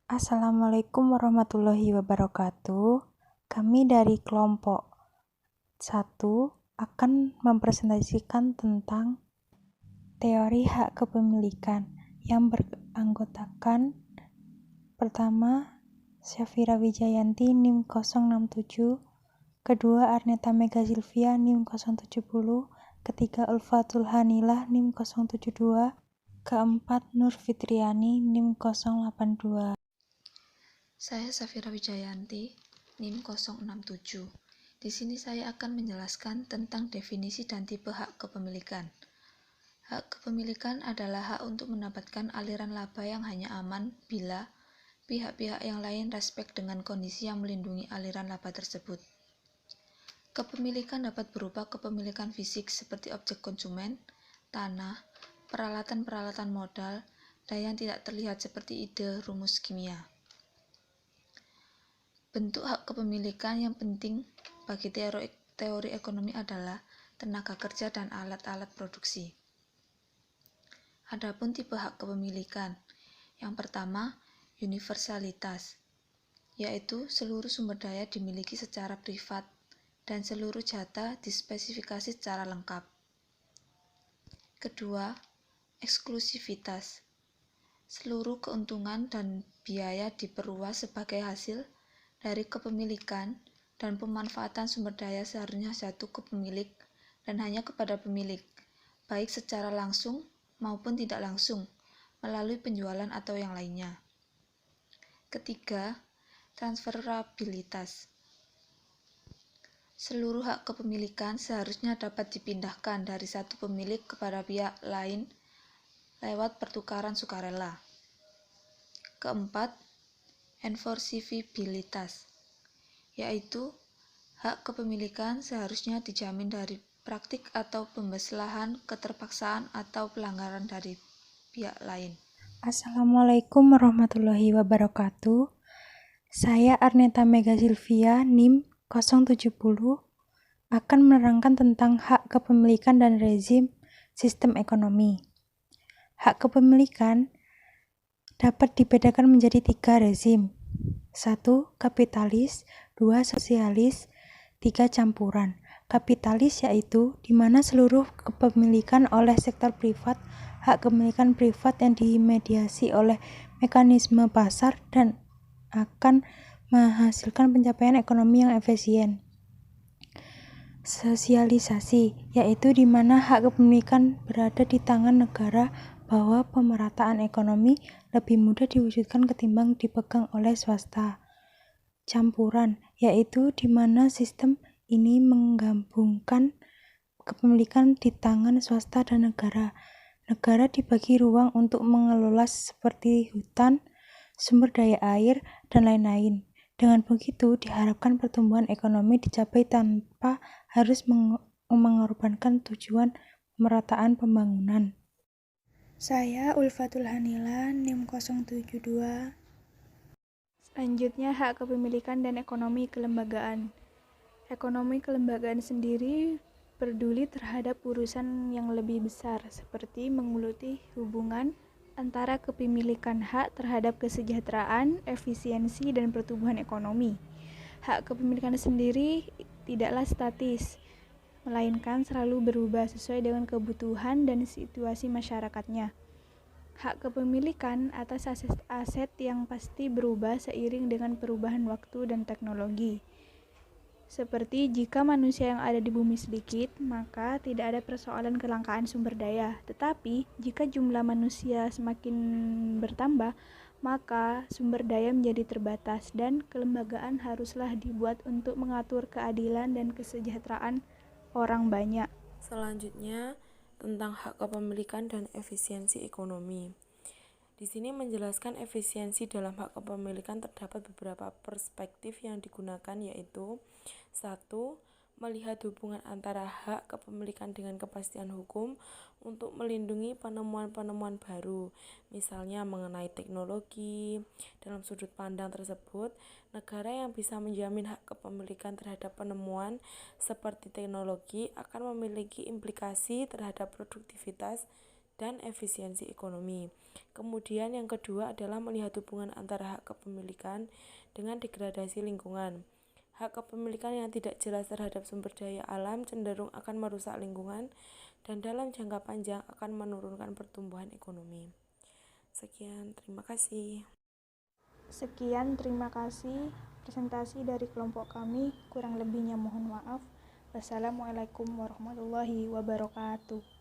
Assalamualaikum warahmatullahi wabarakatuh. Kami dari kelompok 1 akan mempresentasikan tentang teori hak kepemilikan yang beranggotakan pertama Syafira Wijayanti NIM 067, kedua Arneta Mega Silvia NIM 070, ketiga Ulfatul Hanilah NIM 072, keempat Nur Fitriani NIM 082. Saya Safira Wijayanti, NIM 067. Di sini saya akan menjelaskan tentang definisi dan tipe hak kepemilikan. Hak kepemilikan adalah hak untuk mendapatkan aliran laba yang hanya aman bila pihak-pihak yang lain respek dengan kondisi yang melindungi aliran laba tersebut. Kepemilikan dapat berupa kepemilikan fisik seperti objek konsumen, tanah, peralatan-peralatan modal, dan yang tidak terlihat seperti ide rumus kimia. Bentuk hak kepemilikan yang penting bagi teori ekonomi adalah tenaga kerja dan alat-alat produksi. Adapun tipe hak kepemilikan, yang pertama, universalitas, yaitu seluruh sumber daya dimiliki secara privat dan seluruh jatah dispesifikasi secara lengkap. Kedua, eksklusivitas, seluruh keuntungan dan biaya diperluas sebagai hasil dari kepemilikan dan pemanfaatan sumber daya seharusnya jatuh ke pemilik dan hanya kepada pemilik, baik secara langsung maupun tidak langsung, melalui penjualan atau yang lainnya. Ketiga, transferabilitas. Seluruh hak kepemilikan seharusnya dapat dipindahkan dari satu pemilik kepada pihak lain lewat pertukaran sukarela. Keempat, enforceabilitas, yaitu hak kepemilikan seharusnya dijamin dari praktik atau pembesalahan, keterpaksaan, atau pelanggaran dari pihak lain. Assalamualaikum warahmatullahi wabarakatuh. Saya Arneta Mega Silvia NIM 070 akan menerangkan tentang hak kepemilikan dan rezim sistem ekonomi. Hak kepemilikan dapat dibedakan menjadi 3 rezim. 1. Kapitalis, 2. Sosialis, 3. Campuran. Kapitalis yaitu di mana seluruh kepemilikan oleh sektor privat, hak kepemilikan privat yang dimediasi oleh mekanisme pasar dan akan menghasilkan pencapaian ekonomi yang efisien. Sosialisasi yaitu di mana hak kepemilikan berada di tangan negara bahwa pemerataan ekonomi lebih mudah diwujudkan ketimbang dipegang oleh swasta. Campuran yaitu di mana sistem ini menggabungkan kepemilikan di tangan swasta dan negara. Negara dibagi ruang untuk mengelola seperti hutan, sumber daya air, dan lain-lain. Dengan begitu, diharapkan pertumbuhan ekonomi dicapai tanpa harus mengorbankan tujuan pemerataan pembangunan. Saya Ulfatul Hanila, NIM 072. Selanjutnya, hak kepemilikan dan ekonomi kelembagaan. Ekonomi kelembagaan sendiri peduli terhadap urusan yang lebih besar, seperti mengeluti hubungan antara kepemilikan hak terhadap kesejahteraan, efisiensi, dan pertumbuhan ekonomi. Hak kepemilikan sendiri tidaklah statis, melainkan selalu berubah sesuai dengan kebutuhan dan situasi masyarakatnya. Hak kepemilikan atas aset yang pasti berubah seiring dengan perubahan waktu dan teknologi. Seperti jika manusia yang ada di bumi sedikit, maka tidak ada persoalan kelangkaan sumber daya. Tetapi, jika jumlah manusia semakin bertambah, maka sumber daya menjadi terbatas dan kelembagaan haruslah dibuat untuk mengatur keadilan dan kesejahteraan orang banyak. Selanjutnya, tentang hak kepemilikan dan efisiensi ekonomi. Di sini menjelaskan efisiensi dalam hak kepemilikan terdapat beberapa perspektif yang digunakan, yaitu 1. Melihat hubungan antara hak kepemilikan dengan kepastian hukum untuk melindungi penemuan-penemuan baru, misalnya mengenai teknologi. Dalam sudut pandang tersebut, negara yang bisa menjamin hak kepemilikan terhadap penemuan seperti teknologi akan memiliki implikasi terhadap produktivitas dan efisiensi ekonomi. Kemudian yang kedua adalah melihat hubungan antara hak kepemilikan dengan degradasi lingkungan. Hak kepemilikan yang tidak jelas terhadap sumber daya alam cenderung akan merusak lingkungan dan dalam jangka panjang akan menurunkan pertumbuhan ekonomi. Sekian, terima kasih. Sekian, terima kasih presentasi dari kelompok kami. Kurang lebihnya mohon maaf. Wassalamualaikum warahmatullahi wabarakatuh.